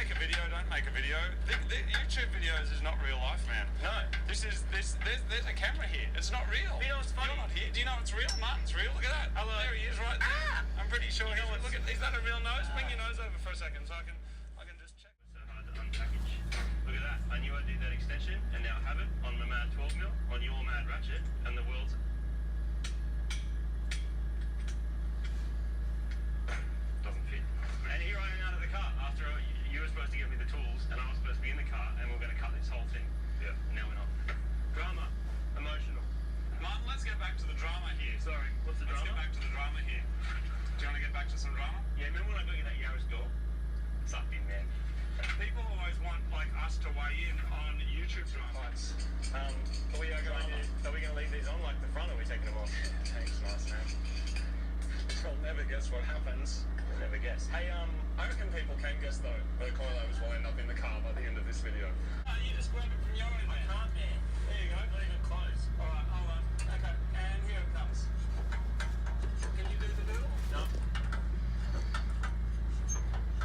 make a video, don't make a video. The YouTube videos is not real life, man. No. There's a camera here. It's not real. You know what's funny? You're not here. Do you know it's real? Martin's real. Look at that. Hello. There he is right there. I'm pretty sure look at, is that a real nose? Bring your nose over for a second so I can just check. It's so hard to unpackage. Look at that. I knew I did that extension and now I have it on the Mad 12mm, on your Mad Ratchet, and the world's... Doesn't fit. And here I am out of the car after you were supposed to give me the tools and I was supposed to be in the car and we're going to cut this whole thing. Yeah. And now we're not. Drama. Emotional. Martin, let's get back to the drama here. Sorry, what's the drama? Let's get back to the drama here. Do you want to get back to some drama? Yeah, remember when I got you that Yaris door? Sucked in, man. People always want us to weigh in on YouTube dramas. Are we going to leave these on like the front, or are we taking them off? Thanks, nice man. I'll never guess what happens. We'll never guess. Hey, I reckon people can guess though. The coilovers will end up in the car by the end of this video. You just grab it from your end, man. I can't, man. There you go. Leave it close. All right, hold on. Okay, and here it comes. Can you do the doodle? No.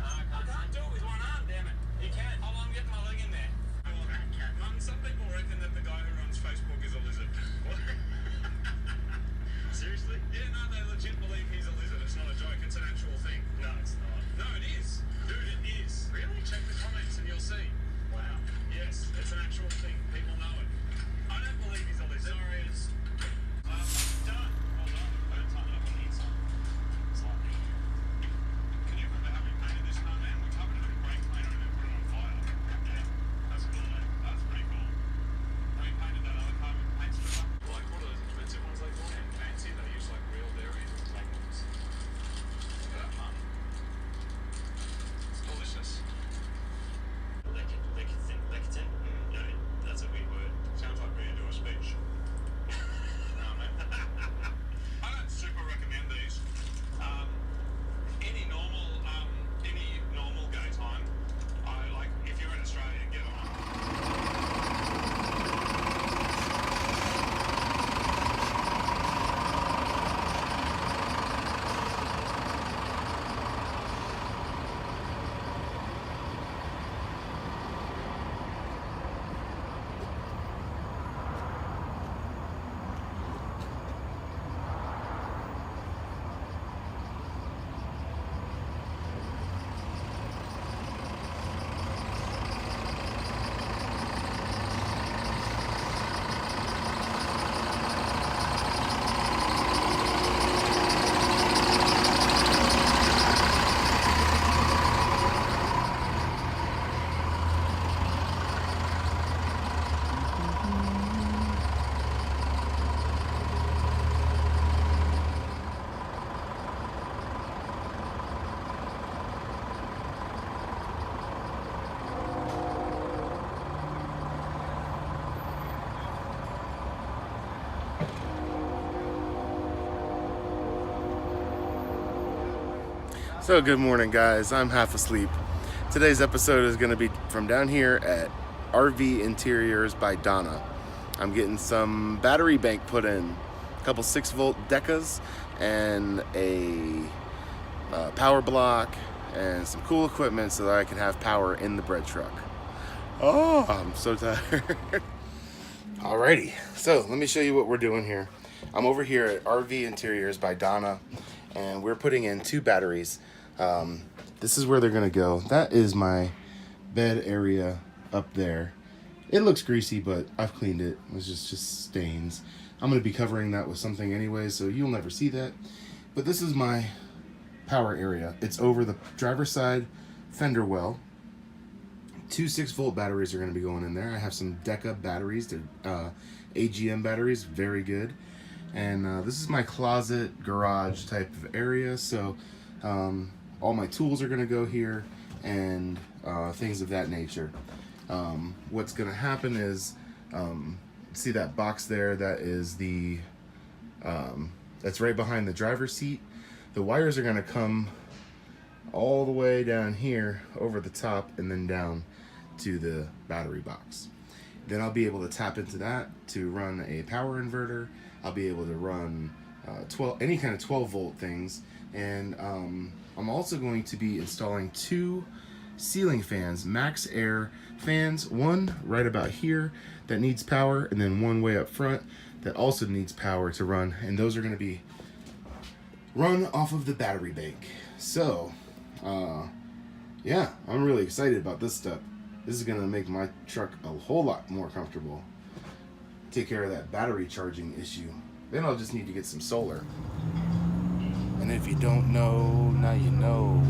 I can't do it with one arm, damn it. You can. Hold on, I'm getting my leg in there. Some people reckon that the guy who runs Facebook is a lizard. What? Seriously? Yeah, no, they legit believe he's a lizard. It's not a joke. It's an actual thing. No, it's not. No, it is. Dude, it is. Really? Check the comments and you'll see. Wow. Yes, it's an actual thing. People know it. I don't believe he's a lizard. Sorry, it's... done. Hold on. I'll tighten it up on the inside. Slightly. Can you remember how we painted this car, man? We covered it in brake cleaner and then put it on fire. Yeah. That's cool, man. That's pretty cool. And we painted that other car with paint stripper. Like, what are those expensive ones they call? And fancy. They use like real dairies and magnums. Look at that, man. It's delicious. Lectin? No, that's a weird word. Sounds like we're into a speech. No, man. I don't super recommend these. Any normal go time, if you're in Australia, get on. So good morning guys, I'm half asleep. Today's episode is going to be from down here at RV Interiors by Donna. I'm getting some battery bank put in, a couple 6-volt decas and a power block and some cool equipment so that I can have power in the bread truck. Oh, I'm so tired. Alrighty, so let me show you what we're doing here. I'm over here at RV Interiors by Donna and we're putting in 2 batteries. This is where they're gonna go. That is my bed area up there. It looks greasy, but I've cleaned it. It's just stains. I'm gonna be covering that with something anyway, so you'll never see that. But this is my power area. It's over the driver's side fender well. 2 6-volt batteries are gonna be going in there. I have some Deca batteries. They're AGM batteries, very good. And this is my closet garage type of area, so all my tools are going to go here and things of that nature. What's going to happen is, see that box there? That is that's right behind the driver's seat. The wires are going to come all the way down here over the top and then down to the battery box. Then I'll be able to tap into that to run a power inverter. I'll be able to run any kind of 12-volt things, and I'm also going to be installing 2 ceiling fans, max air fans, one right about here that needs power, and then one way up front that also needs power to run, and those are going to be run off of the battery bank. So yeah, I'm really excited about this stuff. This is going to make my truck a whole lot more comfortable, take care of that battery charging issue. Then I'll just need to get some solar. And if you don't know, now you know.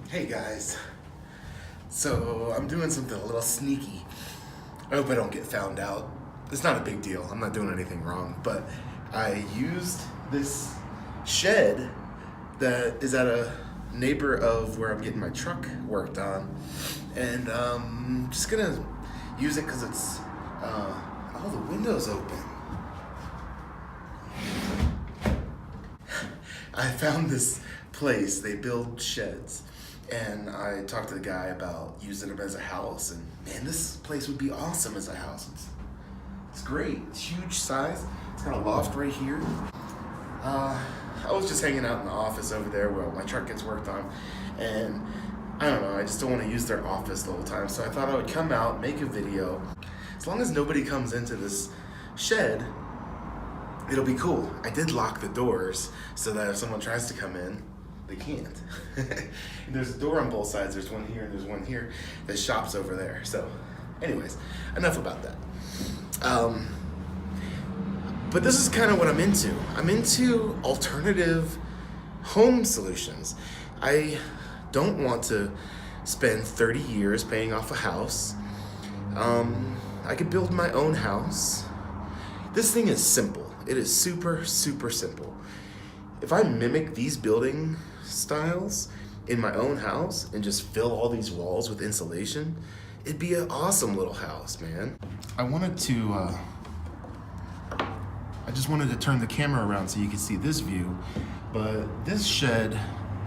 Hey guys, so I'm doing something a little sneaky. I hope I don't get found out. It's not a big deal, I'm not doing anything wrong, but I used this shed that is at a neighbor of where I'm getting my truck worked on, and I'm just gonna use it because it's all the windows open. I found this place, they build sheds, and I talked to the guy about using them as a house, and man, this place would be awesome as a house. It's great, it's huge size, it's got a loft right here. I was just hanging out in the office over there where my truck gets worked on, and I don't know, I just don't want to use their office the whole time, so I thought I would come out, make a video. As long as nobody comes into this shed, it'll be cool. I did lock the doors so that if someone tries to come in, they can't. And there's a door on both sides. There's one here and there's one here. The shop's over there. So anyways, enough about that. But this is kind of what I'm into. I'm into alternative home solutions. I don't want to spend 30 years paying off a house. I could build my own house. This thing is simple. It is super, super simple. If I mimic these building styles in my own house and just fill all these walls with insulation, it'd be an awesome little house, man. I just wanted to turn the camera around so you could see this view, but this shed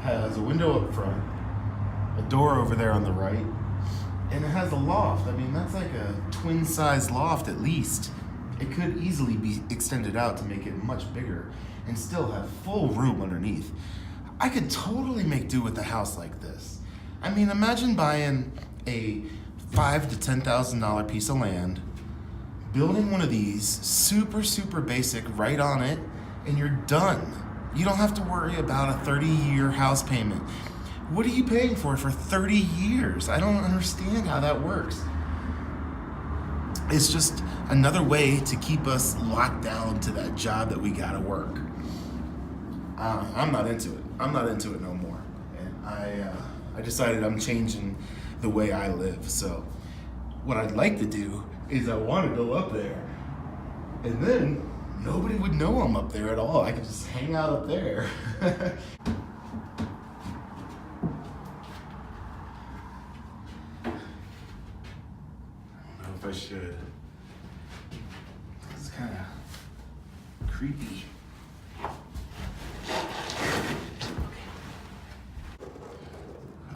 has a window up front, a door over there on the right, and it has a loft. I mean, that's like a twin-size loft at least. It could easily be extended out to make it much bigger and still have full room underneath. I could totally make do with a house like this. I mean, imagine buying a $5,000 to $10,000 piece of land, building one of these, super, super basic, right on it, and you're done. You don't have to worry about a 30-year house payment. What are you paying for 30 years? I don't understand how that works. It's just another way to keep us locked down to that job that we gotta work. I'm not into it. I'm not into it no more. And I decided I'm changing the way I live. So what I'd like to do is I want to go up there, and then nobody would know I'm up there at all. I could just hang out up there. I don't know if I should. This is kind of creepy.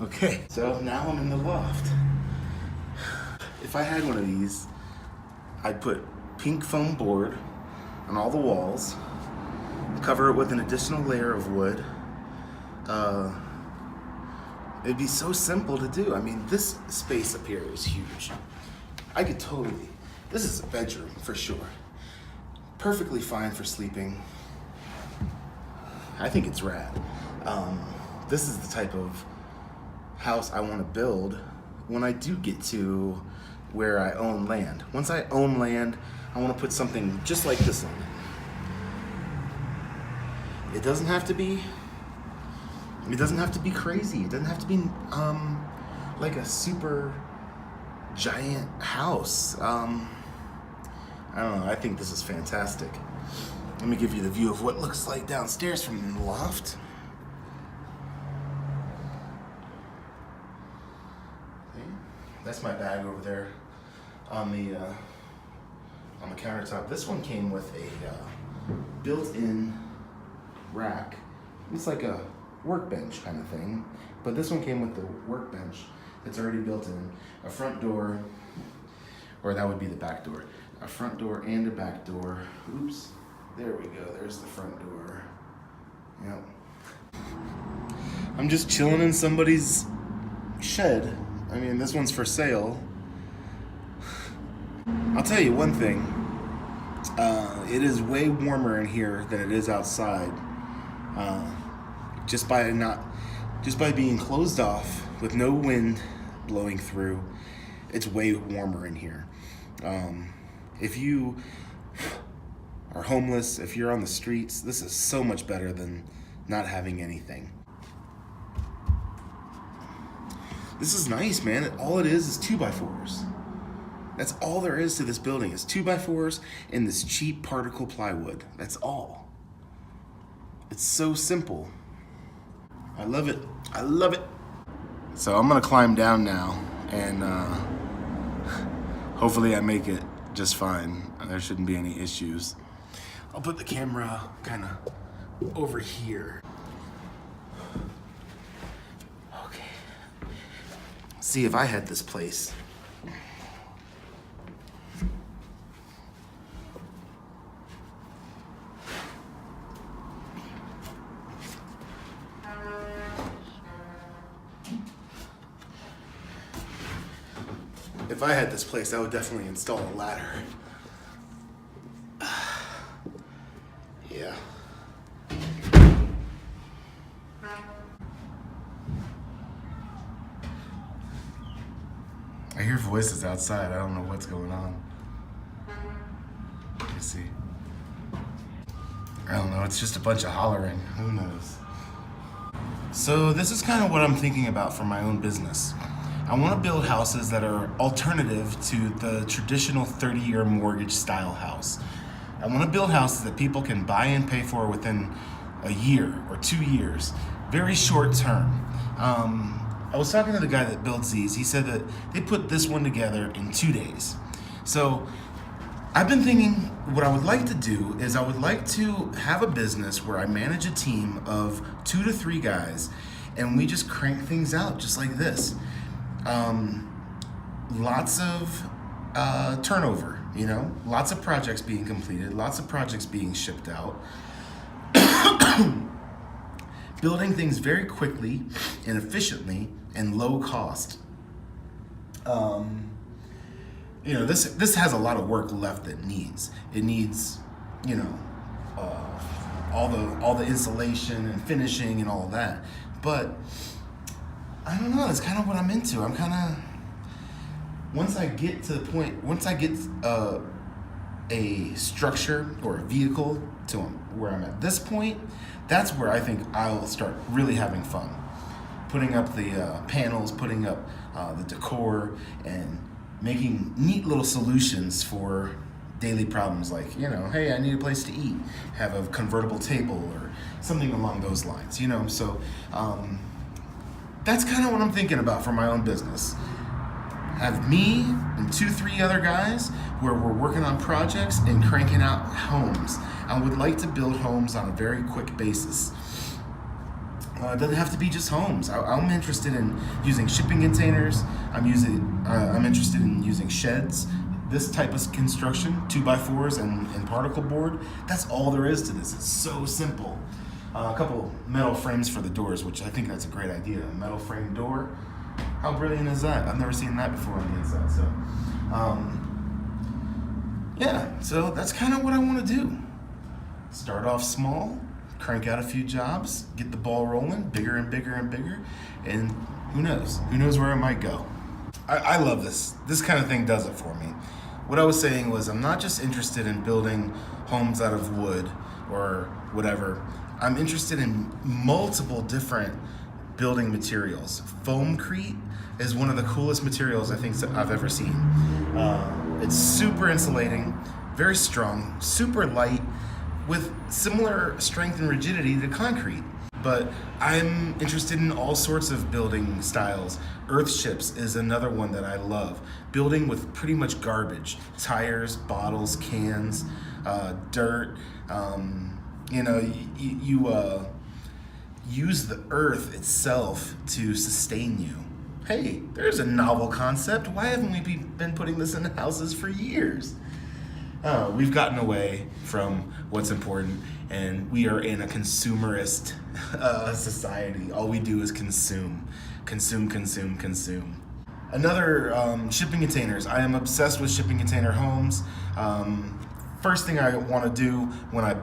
Okay, so now I'm in the loft. If I had one of these, I'd put pink foam board on all the walls, cover it with an additional layer of wood. It'd be so simple to do. I mean, this space up here is huge. I could totally, this is a bedroom for sure. Perfectly fine for sleeping. I think it's rad. This is the type of house I want to build when I do get to where I own land. Once I own land, I want to put something just like this on it. It doesn't have to be crazy. It doesn't have to be like a super giant house. I don't know, I think this is fantastic. Let me give you the view of what it looks like downstairs from the loft. That's my bag over there on the countertop. This one came with a built-in rack. It's like a workbench kind of thing, but this one came with the workbench that's already built in. A front door, or that would be the back door. A front door and a back door. Oops, there we go, there's the front door. Yep. I'm just chilling in somebody's shed. I mean, this one's for sale. I'll tell you one thing. It is way warmer in here than it is outside. Just by being closed off with no wind blowing through, it's way warmer in here. If you are homeless, if you're on the streets, this is so much better than not having anything. This is nice, man. All it is 2x4s. That's all there is to this building. It's 2x4s and this cheap particle plywood. That's all. It's so simple. I love it. I love it. So I'm gonna climb down now, and hopefully I make it just fine. There shouldn't be any issues. I'll put the camera kind of over here. Okay. See, if I had this place. If I had this place, I would definitely install a ladder. Yeah. I hear voices outside. I don't know what's going on. You see? I don't know. It's just a bunch of hollering. Who knows? So this is kind of what I'm thinking about for my own business. I want to build houses that are alternative to the traditional 30-year mortgage style house. I want to build houses that people can buy and pay for within a year or 2 years, very short term. I was talking to the guy that builds these. He said that they put this one together in 2 days. So I've been thinking what I would like to do is I would like to have a business where I manage a team of 2 to 3 guys and we just crank things out just like this. Lots of turnover, you know, lots of projects being completed, lots of projects being shipped out. Building things very quickly and efficiently and low cost. You know, this has a lot of work left that needs. It needs, you know, all the insulation and finishing and all of that. But I don't know, that's kind of what I'm into. I'm kind of, once I get a structure or a vehicle to where I'm at this point, that's where I think I'll start really having fun. Putting up the panels, putting up the decor, and making neat little solutions for daily problems like, you know, hey, I need a place to eat, have a convertible table or something along those lines, you know. So that's kind of what I'm thinking about for my own business. Have me and 2-3 other guys where we're working on projects and cranking out homes. I would like to build homes on a very quick basis. It doesn't have to be just homes. I'm interested in using shipping containers. I'm interested in using sheds. This type of construction, 2x4s and particle board. That's all there is to this. It's so simple. A couple metal frames for the doors, which I think that's a great idea. A metal frame door. How brilliant is that? I've never seen that before on the inside. So, yeah. So that's kind of what I want to do. Start off small. Crank out a few jobs, get the ball rolling, bigger and bigger and bigger, and who knows? Who knows where it might go? I love this. This kind of thing does it for me. What I was saying was I'm not just interested in building homes out of wood or whatever. I'm interested in multiple different building materials. Foamcrete is one of the coolest materials I think I've ever seen. It's super insulating, very strong, super light, with similar strength and rigidity to concrete. But I'm interested in all sorts of building styles. Earthships is another one that I love. Building with pretty much garbage. Tires, bottles, cans, dirt. You know, you use the earth itself to sustain you. Hey, there's a novel concept. Why haven't we been putting this in houses for years? We've gotten away from what's important, and we are in a consumerist society. All we do is consume. consume, consume, consume. Another shipping containers. I am obsessed with shipping container homes. First thing I want to do when I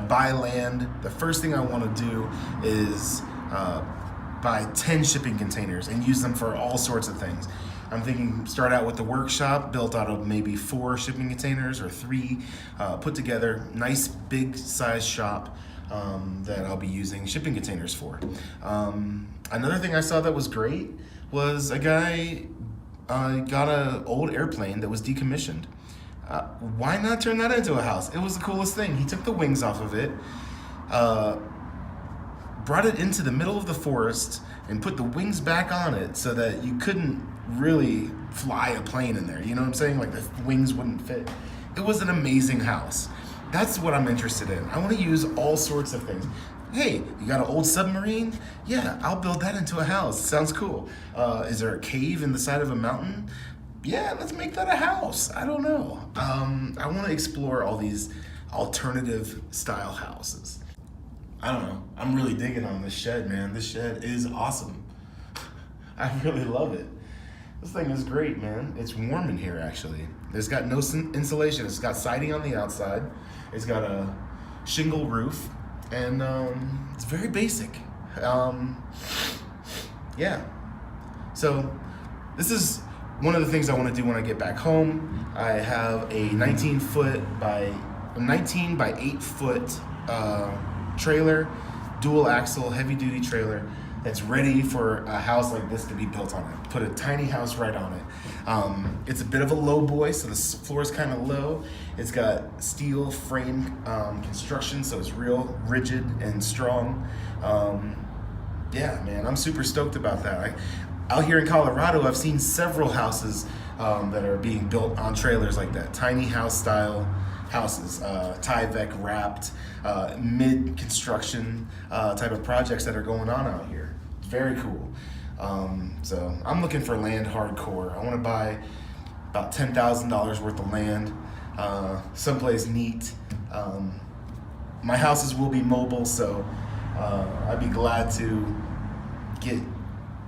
buy land, the first thing I want to do is buy 10 shipping containers and use them for all sorts of things. I'm thinking start out with the workshop built out of maybe 4 shipping containers or 3 put together, nice big size shop that I'll be using shipping containers for. Another thing I saw that was great was a guy got an old airplane that was decommissioned. Why not turn that into a house? It was the coolest thing. He took the wings off of it, brought it into the middle of the forest, and put the wings back on it so that you couldn't really fly a plane in there. You know what I'm saying? Like the wings wouldn't fit. It was an amazing house. That's what I'm interested in. I want to use all sorts of things. Hey, you got an old submarine? Yeah, I'll build that into a house. Sounds cool. Is there a cave in the side of a mountain? Yeah, let's make that a house. I don't know. I want to explore all these alternative style houses. I don't know. I'm really digging on this shed, man. This shed is awesome. I really love it. This thing is great, man. It's warm in here, actually. It's got no insulation. It's got siding on the outside. It's got a shingle roof. And it's very basic. Yeah. So this is one of the things I want to do when I get back home. I have a 19 by 8 foot trailer, dual axle, heavy duty trailer that's ready for a house like this to be built on it. Put a tiny house right on it. It's a bit of a low boy, so the floor is kind of low. It's got steel frame construction, so it's real rigid and strong. Yeah, man, I'm super stoked about that. Out here in Colorado, I've seen several houses that are being built on trailers like that, tiny house style houses, Tyvek wrapped, mid-construction type of projects that are going on out here. It's very cool. So I'm looking for land hardcore. I want to buy about $10,000 worth of land, someplace neat. My houses will be mobile, so I'd be glad to get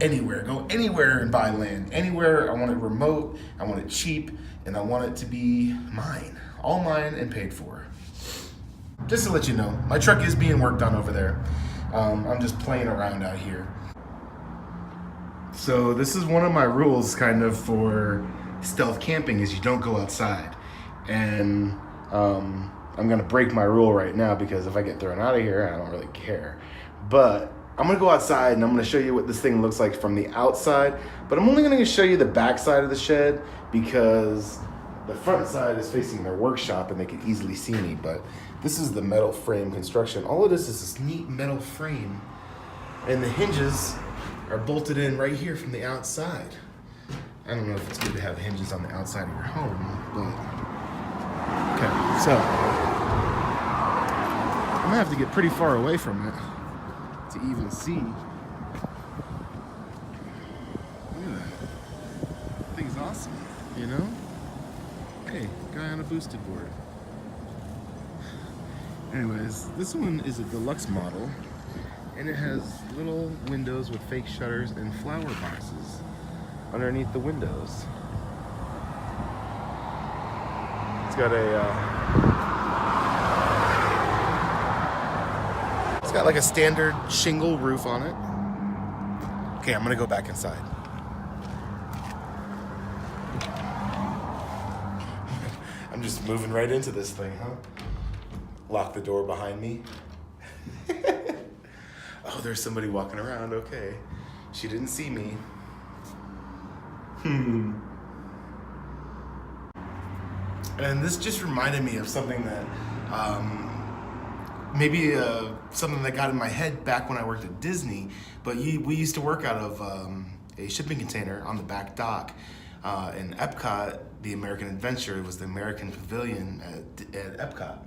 anywhere, go anywhere and buy land. Anywhere. I want it remote, I want it cheap, and I want it to be mine. All mine and paid for. Just to let you know, my truck is being worked on over there. I'm just playing around out here. So this is one of my rules kind of for stealth camping is you don't go outside. And I'm gonna break my rule right now because if I get thrown out of here, I don't really care. But I'm gonna go outside and I'm gonna show you what this thing looks like from the outside, but I'm only gonna show you the back side of the shed because the front side is facing their workshop and they can easily see me, but this is the metal frame construction. All of this is this neat metal frame and the hinges are bolted in right here from the outside. I don't know if it's good to have hinges on the outside of your home, but okay, so I'm gonna have to get pretty far away from it to even see. Look at that. That thing's awesome, you know? Hey, guy on a boosted board. Anyways, this one is a deluxe model and it has little windows with fake shutters and flower boxes underneath the windows. It's got it's got like a standard shingle roof on it. Okay, I'm gonna go back inside. I'm just moving right into this thing, huh? Lock the door behind me. Oh, there's somebody walking around, okay. She didn't see me. And this just reminded me of something that, maybe something that got in my head back when I worked at Disney, but we used to work out of a shipping container on the back dock. In Epcot, the American Adventure was the American Pavilion at Epcot.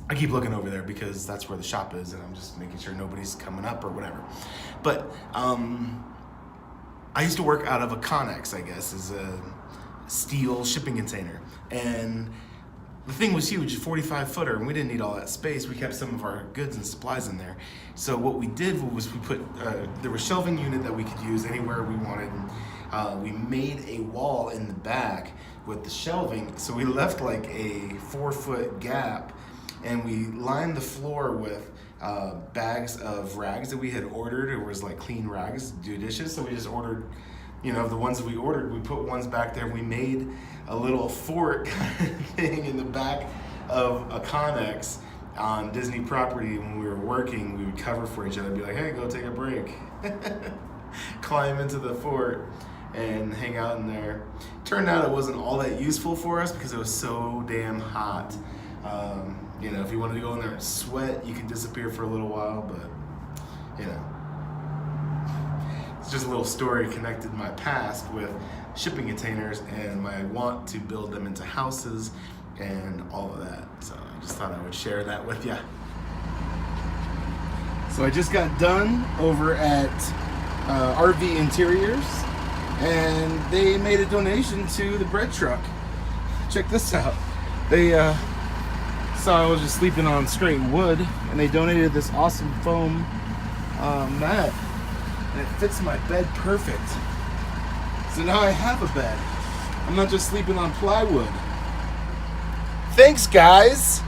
I keep looking over there because that's where the shop is and I'm just making sure nobody's coming up or whatever. But I used to work out of a Connex, I guess, as a steel shipping container. And the thing was huge, 45-footer, and we didn't need all that space. We kept some of our goods and supplies in there. So what we did was we put, there was a shelving unit that we could use anywhere we wanted. And, we made a wall in the back with the shelving. So we left like a 4-foot gap, and we lined the floor with bags of rags that we had ordered. It was like clean rags to do dishes. So we just ordered, you know, the ones that we ordered, we put ones back there. We made a little fort kind of thing in the back of a Connex on Disney property. When we were working, we would cover for each other, be like, hey, go take a break. Climb into the fort and hang out in there. Turned out it wasn't all that useful for us because it was so damn hot. You know, if you wanted to go in there and sweat, you could disappear for a little while, but, you know. It's just a little story connected to my past with shipping containers and my want to build them into houses and all of that. So I just thought I would share that with you. So I just got done over at RV Interiors, and they made a donation to the bread truck. Check this out. They saw I was just sleeping on straight wood, and they donated this awesome foam mat, and it fits my bed perfect. So now I have a bed. I'm not just sleeping on plywood. Thanks, guys.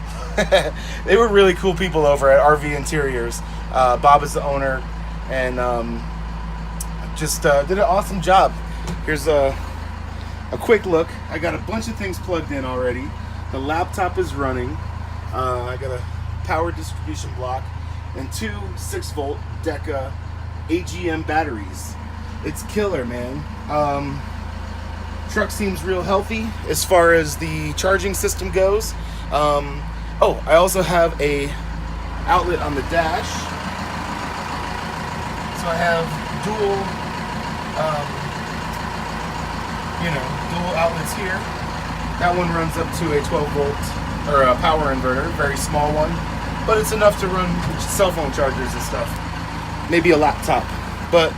They were really cool people over at RV Interiors. Bob is the owner, and just did an awesome job. Here's a quick look. I got a bunch of things plugged in already. The laptop is running. I got a power distribution block and 2 6-volt Deca AGM batteries. It's killer, man. Truck seems real healthy as far as the charging system goes. Oh, I also have a outlet on the dash. So I have dual, dual outlets here. That one runs up to a 12-volt or a power inverter, very small one, but it's enough to run cell phone chargers and stuff. Maybe a laptop, but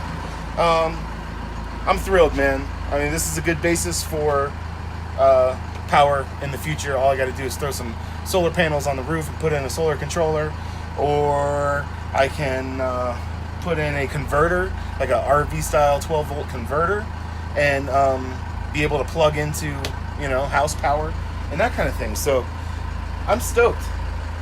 I'm thrilled, man. I mean, this is a good basis for power in the future. All I got to do is throw some solar panels on the roof and put in a solar controller, or I can put in a converter, like a RV style 12-volt converter, and be able to plug into, you know, house power and that kind of thing. So I'm stoked.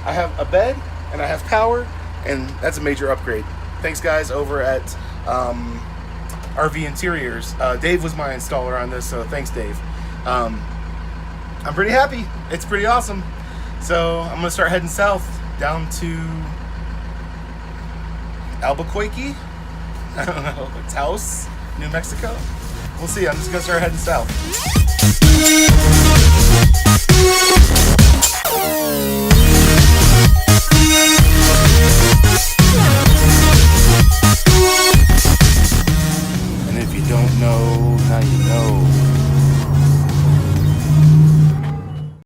I have a bed and I have power, and that's a major upgrade. Thanks, guys, over at RV Interiors. Dave was my installer on this, so thanks, Dave. I'm pretty happy. It's pretty awesome. So I'm gonna start heading south down to Albuquerque. I don't know, Taos, New Mexico. We'll see. I'm just gonna start heading south.